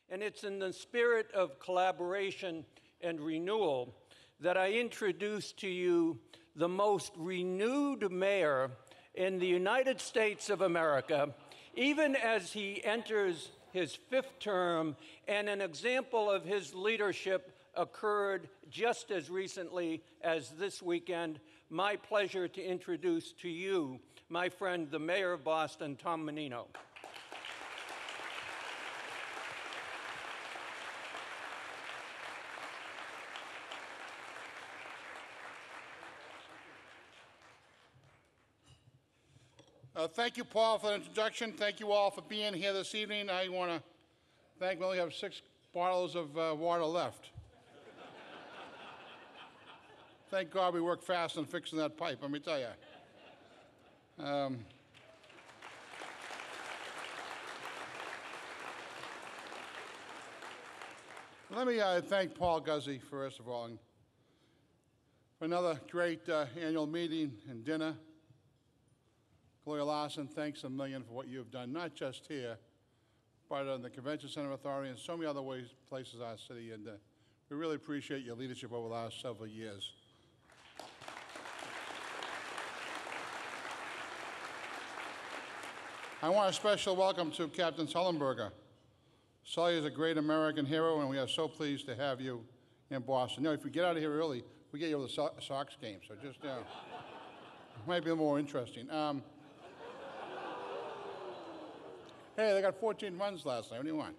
And it's in the spirit of collaboration and renewal that I introduce to you the most renewed mayor in the United States of America, even as he enters his 5th term, and an example of his leadership occurred just as recently as this weekend. My pleasure to introduce to you my friend, the Mayor of Boston, Tom Menino. Thank you, Paul, for the introduction. Thank you all for being here this evening. I want to thank, we only have 6 bottles of water left. Thank God we worked fast on fixing that pipe, let me tell you. Let me thank Paul Guzzi, first of all, and for another great annual meeting and dinner. Gloria Larson, thanks a million for what you have done, not just here, but in the Convention Center Authority and so many other places in our city. And we really appreciate your leadership over the last several years. I want a special welcome to Captain Sullenberger. Sully is a great American hero, and we are so pleased to have you in Boston. You know, if we get out of here early, we get you to the Sox game, so just, it might be more interesting. Hey, they got 14 runs last night. What do you want?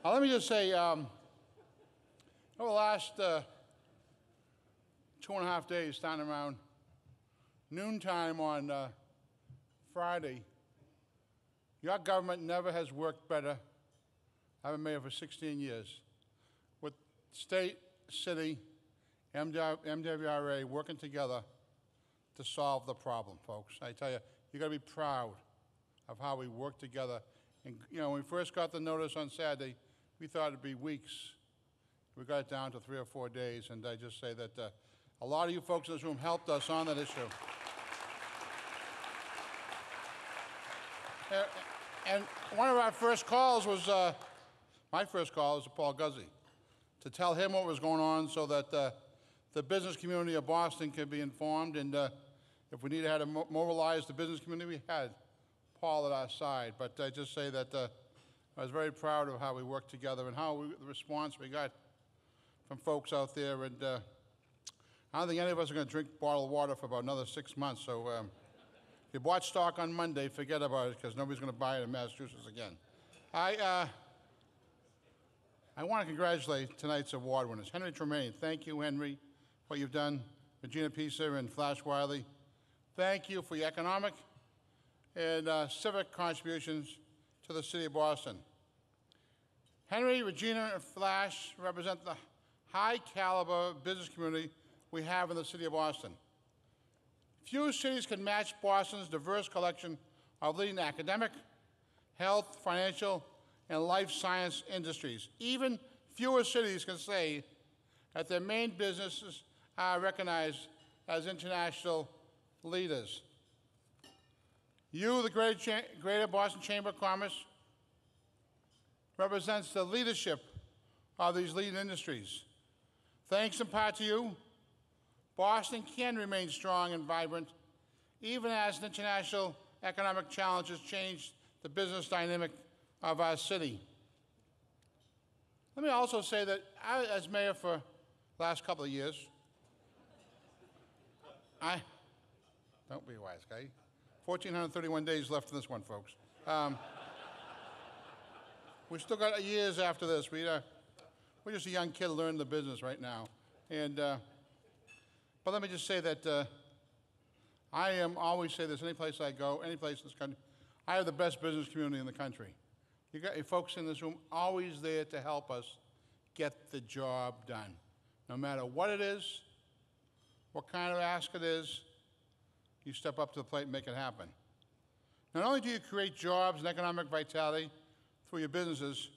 Let me just say, over the last 2.5 days, starting around noontime on Friday, your government never has worked better. I've been mayor for 16 years. With state, city, MWRA working together to solve the problem, folks. I tell you, you got to be proud of how we work together. And, you know, when we first got the notice on Saturday, we thought it'd be weeks. We got it down to 3 or 4 days, and I just say that a lot of you folks in this room helped us on that issue. And one of our first calls was, my first call was to Paul Guzzi, to tell him what was going on so that the business community of Boston could be informed, and if we needed to mobilize the business community, we had Paul at our side. But I just say that I was very proud of how we worked together and how the response we got from folks out there. And I don't think any of us are going to drink bottled water for about another 6 months. So if you bought stock on Monday, forget about it, because nobody's going to buy it in Massachusetts again. I want to congratulate tonight's award winners. Henry Tremaine, thank you, Henry, what you've done. Regina Pisa and Flash Wiley, thank you for your economic and civic contributions to the city of Boston. Henry, Regina, and Flash represent the high caliber business community we have in the city of Boston. Few cities can match Boston's diverse collection of leading academic, health, financial, and life science industries. Even fewer cities can say that their main businesses are recognized as international leaders. You, the Greater Boston Chamber of Commerce, represents the leadership of these leading industries. Thanks in part to you, Boston can remain strong and vibrant, even as international economic challenges change the business dynamic of our city. Let me also say that I, as mayor for the last couple of years, don't be a wise guy. 1,431 days left in this one, folks. We still got years after this. We're just a young kid learning the business right now. And, but let me just say that I always say this, any place I go, any place in this country, I have the best business community in the country. You got your folks in this room always there to help us get the job done. No matter what it is, what kind of ask it is, you step up to the plate and make it happen. Not only do you create jobs and economic vitality through your businesses,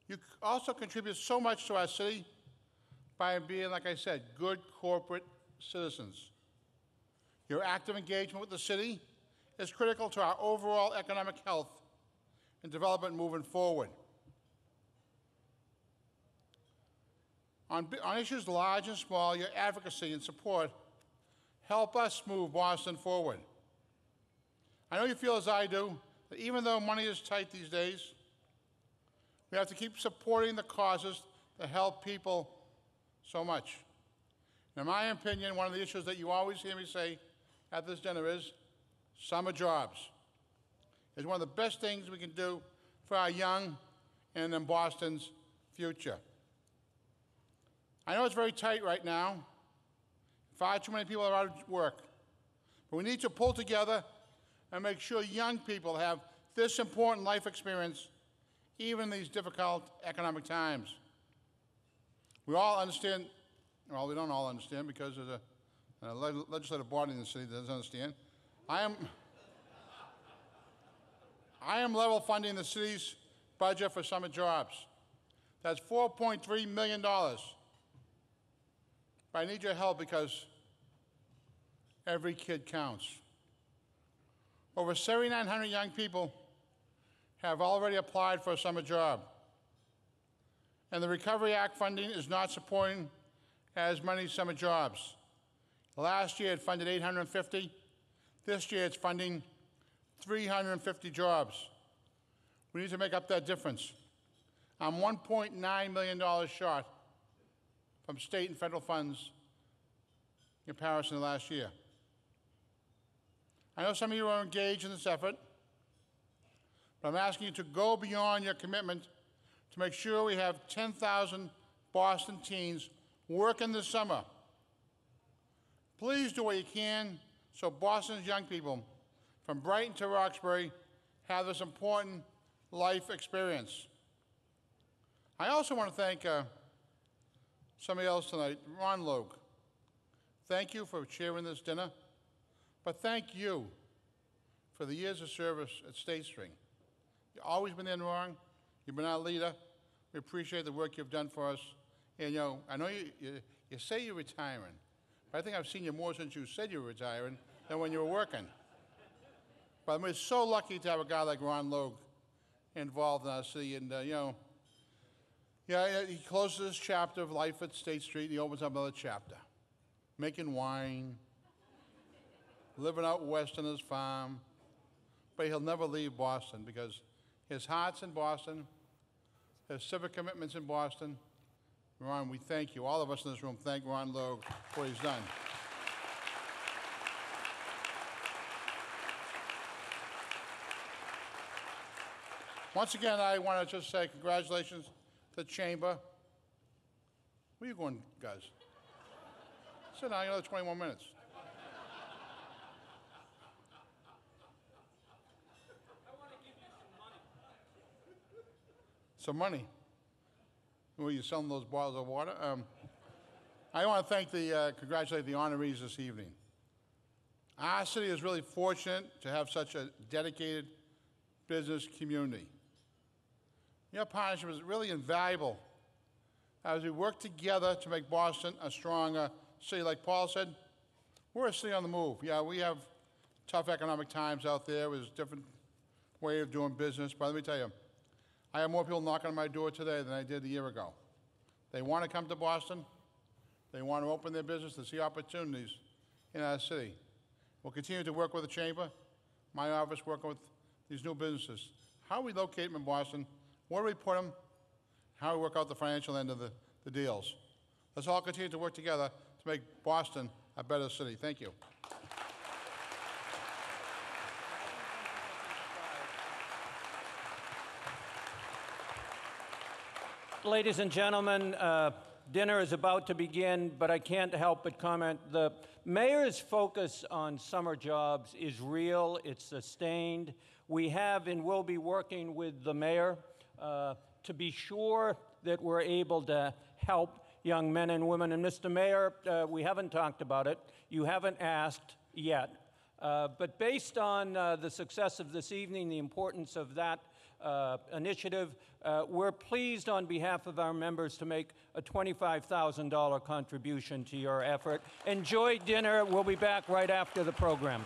you also contribute so much to our city by being, like I said, good corporate citizens. Your active engagement with the city is critical to our overall economic health and development moving forward. On issues large and small, your advocacy and support help us move Boston forward. I know you feel as I do, that even though money is tight these days, we have to keep supporting the causes that help people so much. In my opinion, one of the issues that you always hear me say at this dinner is summer jobs. It's one of the best things we can do for our young and in Boston's future. I know it's very tight right now. Far too many people are out of work. But we need to pull together and make sure young people have this important life experience, even in these difficult economic times. We all understand, well, we don't all understand because there's a legislative body in the city that doesn't understand. I am level funding the city's budget for summer jobs. That's $4.3 million. But I need your help because every kid counts. Over 7,900 young people have already applied for a summer job. And the Recovery Act funding is not supporting as many summer jobs. Last year it funded 850. This year it's funding 350 jobs. We need to make up that difference. I'm $1.9 million short from state and federal funds in comparison to last year. I know some of you are engaged in this effort, but I'm asking you to go beyond your commitment to make sure we have 10,000 Boston teens working this summer. Please do what you can so Boston's young people from Brighton to Roxbury have this important life experience. I also want to thank somebody else tonight, Ron Logue. Thank you for chairing this dinner, but thank you for the years of service at State Street. You've always been in wrong. You've been our leader. We appreciate the work you've done for us. And you know, I know you say you're retiring, but I think I've seen you more since you said you were retiring than when you were working. But we're so lucky to have a guy like Ron Logue involved in our city. And you know, yeah, he closes this chapter of life at State Street, and he opens up another chapter. Making wine, living out west on his farm. But he'll never leave Boston because his heart's in Boston, his civic commitment's in Boston. Ron, we thank you. All of us in this room thank Ron Logue for what he's done. Once again, I want to just say congratulations to the Chamber. Where are you going, guys? Sit down, another 21 minutes. I want to give you some money. Some money? Were you selling those bottles of water? I want to congratulate the honorees this evening. Our city is really fortunate to have such a dedicated business community. Your partnership is really invaluable as we work together to make Boston a stronger city. Like Paul said, we're a city on the move. Yeah, we have tough economic times out there. There's a different way of doing business. But let me tell you, I have more people knocking on my door today than I did a year ago. They want to come to Boston. They want to open their business to see opportunities in our city. We'll continue to work with the Chamber, my office working with these new businesses. How we locate them in Boston, where do we put them, how we work out the financial end of the deals. Let's all continue to work together to make Boston a better city. Thank you. Ladies and gentlemen, dinner is about to begin, but I can't help but comment. The mayor's focus on summer jobs is real, it's sustained. We have and will be working with the mayor to be sure that we're able to help young men and women. And Mr. Mayor, we haven't talked about it. You haven't asked yet. But based on the success of this evening, the importance of that initiative, we're pleased on behalf of our members to make a $25,000 contribution to your effort. Enjoy dinner. We'll be back right after the program.